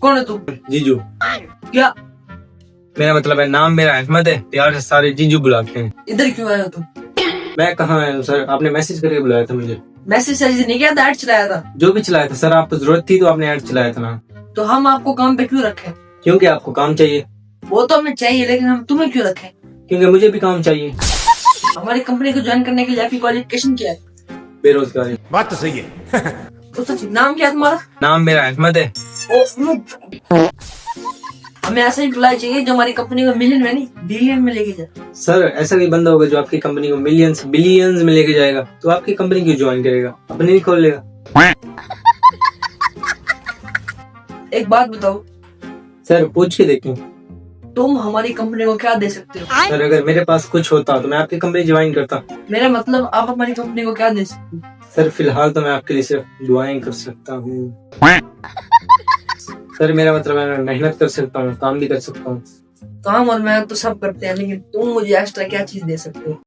कौन है तू? जीजू। क्या? मेरा मतलब है, नाम मेरा अहमद है, प्यार से सारे जीजू बुलाते हैं। इधर क्यों आया तू? मैं कहाँ आया हूँ सर, आपने मैसेज करके बुलाया था मुझे। मैसेज सैसेज नहीं किया था, ऐड चलाया था। जो भी चलाया था सर, आपको जरूरत थी तो आपने ऐड चलाया था ना। तो हम आपको काम पे क्यों रखें? क्योंकि आपको काम चाहिए। वो तो हमें चाहिए, लेकिन हम तुम्हें क्यों रखें? क्योंकि मुझे भी काम चाहिए। हमारी कंपनी को ज्वाइन करने के लिए आपकी क्वालिफिकेशन क्या है? बेरोजगारी। बात तो सही है। तो सच नाम क्या है तुम्हारा? नाम मेरा अहमद है। हमें ऐसा एम्प्लॉय चाहिए जो हमारी कंपनी को मिलियन में नहीं बिलियन में लेके जाए। सर ऐसा कोई बंदा होगा जो आपकी कंपनी को मिलियंस बिलियंस में लेके जाएगा, तो आपकी कंपनी क्यों ज्वाइन करेगा, अपनी नहीं खोल लेगा। एक बात बताओ, सर पूछ के देखें। तुम हमारी कंपनी को क्या दे सकते हो? सर अगर मेरे पास कुछ होता तो मैं आपकी कंपनी ज्वाइन करता। मेरा मतलब आप हमारी कंपनी को क्या दे सकते हो? सर फिलहाल तो मैं आपके लिए सिर्फ दुआएं कर सकता हूँ। सर मेरा मतलब है, मैं मेहनत कर सकता हूँ, काम भी कर सकता हूँ। काम और मेहनत तो सब करते हैं, लेकिन तुम मुझे एक्स्ट्रा क्या चीज दे सकते हो?